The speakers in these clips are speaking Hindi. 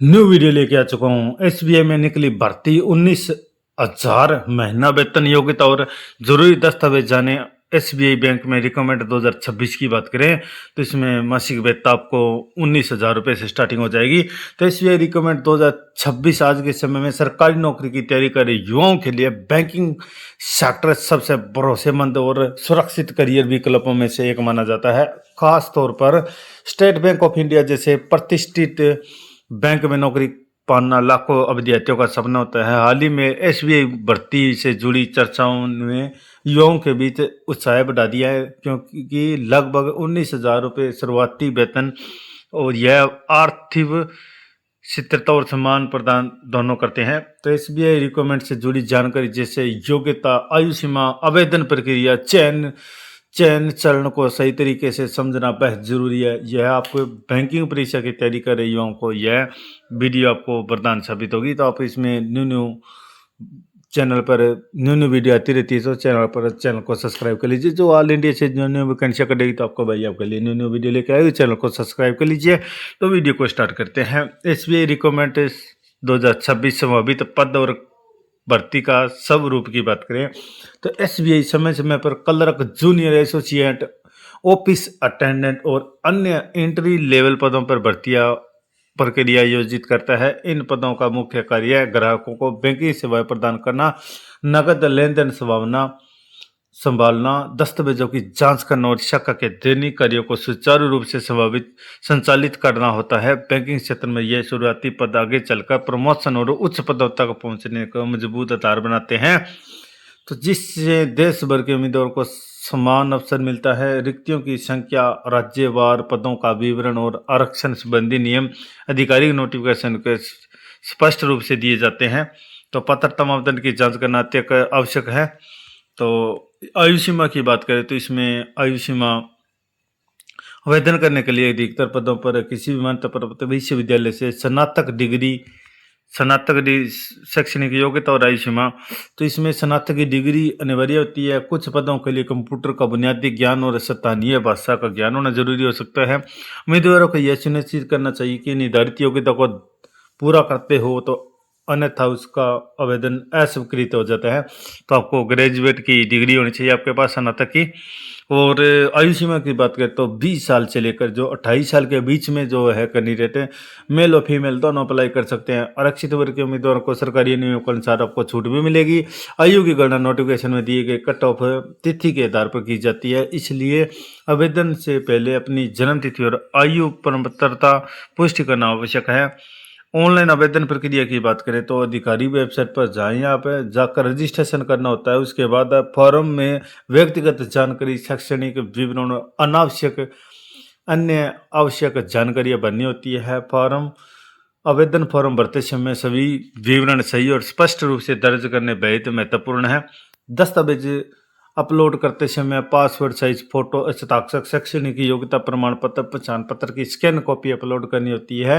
न्यू वीडियो लेके आ चुका हूँ। एसबीआई में निकली भर्ती 19,000 महीना वेतन योग्यता और जरूरी दस्तावेज जाने। एसबीआई बैंक में रिकमेंड 2026 की बात करें तो इसमें मासिक वेतन आपको 19,000 रुपये से स्टार्टिंग हो जाएगी। तो एसबीआई रिकमेंड 2026 आज के समय में सरकारी नौकरी की तैयारी कर रहे युवाओं के लिए बैंकिंग सेक्टर सबसे भरोसेमंद और सुरक्षित करियर विकल्पों में से एक माना जाता है। खास तौर पर स्टेट बैंक ऑफ इंडिया जैसे प्रतिष्ठित बैंक में नौकरी पाना लाखों अभ्यर्थियों का सपना होता है। हाल ही में एसबीआई भर्ती से जुड़ी चर्चाओं ने युवाओं के बीच उत्साह बढ़ा दिया है, क्योंकि लगभग 19,000 रुपये शुरुआती वेतन और यह आर्थिक स्थिरता और सम्मान प्रदान दोनों करते हैं। तो एसबीआई रिक्वायरमेंट से जुड़ी जानकारी जैसे योग्यता, आयु सीमा, आवेदन प्रक्रिया, चयन चरण को सही तरीके से समझना बेहद जरूरी है। यह आपको बैंकिंग परीक्षा की तैयारी कर रहे युवाओं को यह वीडियो आपको वरदान साबित होगी। तो आप इसमें न्यू चैनल पर न्यू वीडियो आती रहती है, तो चैनल को सब्सक्राइब कर लीजिए। जो ऑल इंडिया से न्यू वैकेंसियाँ कटेगी तो आपको भाई आपके लिए न्यू वीडियो लेके आएगी, चैनल को सब्सक्राइब कर लीजिए। तो वीडियो को स्टार्ट करते हैं। एसबीआई रिक्वायरमेंट 2026 संभावित पद और भर्ती का सब रूप की बात करें तो एसबीआई समय समय पर clerk, junior associate, office attendant और अन्य एंट्री लेवल पदों पर भर्तियां प्रक्रिया आयोजित करता है। इन पदों का मुख्य कार्य ग्राहकों को बैंकिंग सेवाएं प्रदान करना, नकद लेन देन संभालना, दस्तावेजों की जांच करना और शाखा के दैनिक कार्यों को सुचारू रूप से संचालित करना होता है। बैंकिंग क्षेत्र में यह शुरुआती पद आगे चलकर प्रमोशन और उच्च पदों तक पहुंचने का मजबूत आधार बनाते हैं, तो जिससे देश भर के उम्मीदवारों को समान अवसर मिलता है। रिक्तियों की संख्या, राज्यवार पदों का विवरण और आरक्षण संबंधी नियम आधिकारिक नोटिफिकेशन के स्पष्ट रूप से दिए जाते हैं। तो पात्रता मापदंड की जांच करना अत्यंत आवश्यक है। तो आयु सीमा की बात करें तो इसमें आयु सीमा आवेदन करने के लिए अधिकतर पदों पर किसी भी मान्यता प्राप्त विश्वविद्यालय से स्नातक डिग्री शैक्षणिक योग्यता और आयु सीमा, तो इसमें स्नातक की डिग्री अनिवार्य होती है। कुछ पदों के लिए कंप्यूटर का बुनियादी ज्ञान और स्थानीय भाषा का ज्ञान होना जरूरी हो सकता है। उम्मीदवारों को यह सुनिश्चित करना चाहिए कि निर्धारित योग्यता को पूरा करते हो, तो अन्यथा उसका आवेदन अस्वीकृत हो जाता है। तो आपको ग्रेजुएट की डिग्री होनी चाहिए आपके पास, स्नातक की। और आयु सीमा की बात करें तो 20 साल से लेकर जो 28 साल के बीच में जो है कैंडिडेट है, मेल और फीमेल दोनों अप्लाई कर सकते हैं। आरक्षित वर्ग के उम्मीदवारों को सरकारी नियमों के अनुसार आपको छूट भी मिलेगी। आयु की गणना नोटिफिकेशन में दिए गए कट ऑफ तिथि के आधार पर की जाती है, इसलिए आवेदन से पहले अपनी जन्म तिथि और आयु पात्रता पुष्टि करना आवश्यक है। ऑनलाइन आवेदन प्रक्रिया की बात करें तो अधिकारी वेबसाइट पर जाएं, यहाँ पे जाकर रजिस्ट्रेशन करना होता है। उसके बाद फॉर्म में व्यक्तिगत जानकारी, शैक्षणिक विवरण, अन्य आवश्यक जानकारियां भरनी होती है। आवेदन फॉर्म भरते समय सभी विवरण सही और स्पष्ट रूप से दर्ज करने बेहद महत्वपूर्ण है। दस्तावेज अपलोड करते समय पासपोर्ट साइज फोटो, हस्ताक्षर, शैक्षणिक योग्यता प्रमाण पत्र, पहचान पत्र की स्कैन कॉपी अपलोड करनी होती है।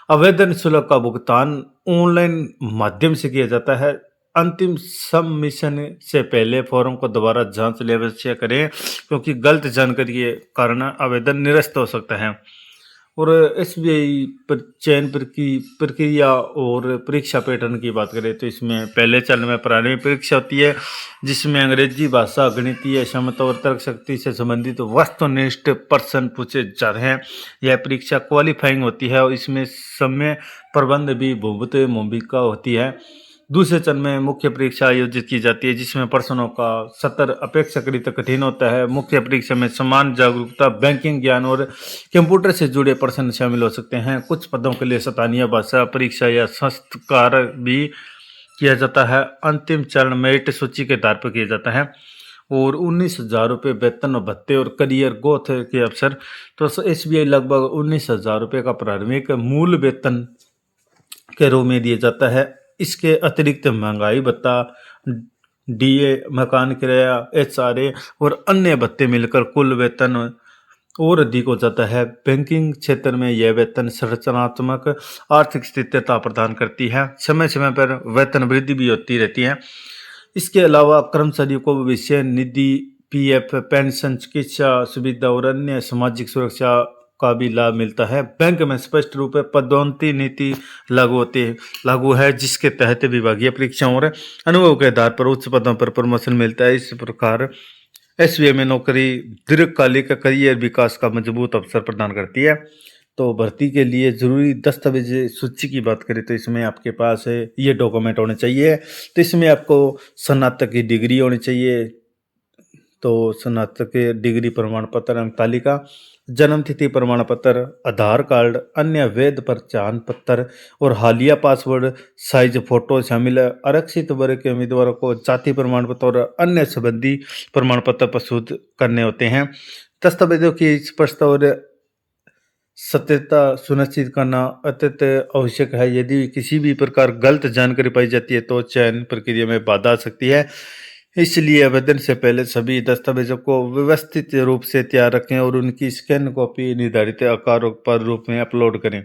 आवेदन शुल्क का भुगतान ऑनलाइन माध्यम से किया जाता है। अंतिम सबमिशन से पहले फॉर्म को दोबारा जांच अवश्य करें, क्योंकि गलत जानकारी के कारण आवेदन निरस्त हो सकता है। और एसबीआई पर चयन प्रक्रिया और परीक्षा पैटर्न की बात करें तो इसमें पहले चरण में प्रारंभिक परीक्षा होती है, जिसमें अंग्रेजी भाषा, गणितीय क्षमता और तर्क शक्ति से संबंधित वस्तुनिष्ठ प्रश्न पूछे जाते हैं। यह परीक्षा क्वालिफाइंग होती है और इसमें समय प्रबंध भी बहुत भूमिका होती है। दूसरे चरण में मुख्य परीक्षा आयोजित की जाती है, जिसमें प्रश्नों का सत्र अपेक्षाकृत कठिन होता है। मुख्य परीक्षा में समान जागरूकता, बैंकिंग ज्ञान और कंप्यूटर से जुड़े प्रश्न शामिल हो सकते हैं। कुछ पदों के लिए स्थानीय भाषा परीक्षा या संस्कार भी किया जाता है। अंतिम चरण मेरिट सूची के आधार पर किया जाता है। और 19,000 रुपये वेतन, भत्ते और करियर ग्रोथ के अवसर, तो एसबीआई लगभग 19,000 रुपये का प्रारंभिक मूल वेतन के रूप में दिया जाता है। इसके अतिरिक्त महंगाई भत्ता, डीए, मकान किराया, एचआरए और अन्य भत्ते मिलकर कुल वेतन और अधिक हो जाता है। बैंकिंग क्षेत्र में यह वेतन संरचनात्मक आर्थिक स्थिरता प्रदान करती है। समय समय पर वेतन वृद्धि भी होती रहती है। इसके अलावा कर्मचारियों को भविष्य निधि, पीएफ, पेंशन, चिकित्सा सुविधा और अन्य सामाजिक सुरक्षा का भी लाभ मिलता है। बैंक में स्पष्ट रूप से पदोन्नति नीति लागू है, जिसके तहत विभागीय परीक्षाओं और अनुभव के आधार पर उच्च पदों पर प्रमोशन मिलता है। इस प्रकार एसबीआई में नौकरी दीर्घकालिक करियर विकास का मजबूत अवसर प्रदान करती है। तो भर्ती के लिए जरूरी दस्तावेज सूची की बात करें तो इसमें आपके पास ये डॉक्यूमेंट होने चाहिए। तो इसमें आपको स्नातक की डिग्री होनी चाहिए, तो स्नातक के डिग्री प्रमाण पत्र, अंक तालिका, जन्म तिथि प्रमाण पत्र, आधार कार्ड, अन्य वैध पहचान पत्र और हालिया पासवर्ड साइज फोटो शामिल है। आरक्षित वर्ग के उम्मीदवारों को जाति प्रमाण पत्र और अन्य संबंधी प्रमाण पत्र प्रस्तुत करने होते हैं। दस्तावेजों की स्पष्टता और सत्यता सुनिश्चित करना अत्यंत आवश्यक है। यदि किसी भी प्रकार गलत जानकारी पाई जाती है तो चयन प्रक्रिया में बाधा आ सकती है। इसलिए आवेदन से पहले सभी दस्तावेजों को व्यवस्थित रूप से तैयार रखें और उनकी स्कैन कॉपी निर्धारित आकार पर रूप में अपलोड करें।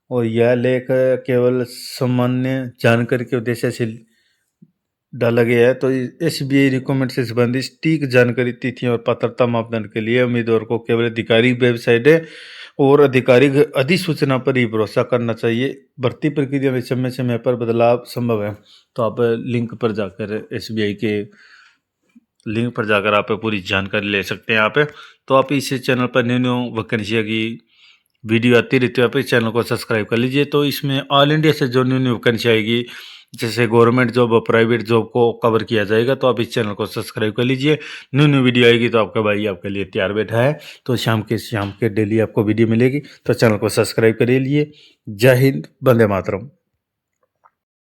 और यह लेख केवल सामान्य जानकारी के उद्देश्य से डाला गया है। तो एसबीआई रिक्वायरमेंट से संबंधित सटीक जानकारी, तिथियों और पात्रता मापदंड के लिए उम्मीदवार को केवल आधिकारिक वेबसाइट और आधिकारिक अधिसूचना पर ही भरोसा करना चाहिए। भर्ती प्रक्रिया में समय समय पर बदलाव संभव है। तो आप लिंक पर जाकर एसबीआई के लिंक पर जाकर आप पूरी जानकारी ले सकते हैं। तो आप इस चैनल पर न्यू न्यू वैकेंसियों की वीडियो आती रहती है, आप इस चैनल को सब्सक्राइब कर लीजिए। तो इसमें ऑल इंडिया से जो न्यू न्यू वैकेंसी आएगी, जैसे गवर्नमेंट जॉब और प्राइवेट जॉब को कवर किया जाएगा, तो आप इस चैनल को सब्सक्राइब कर लीजिए। न्यू न्यू वीडियो आएगी तो आपका भाई आपके लिए तैयार बैठा है। तो शाम के डेली आपको वीडियो मिलेगी, तो चैनल को सब्सक्राइब कर लीजिए। जय हिंद, वंदे मातरम।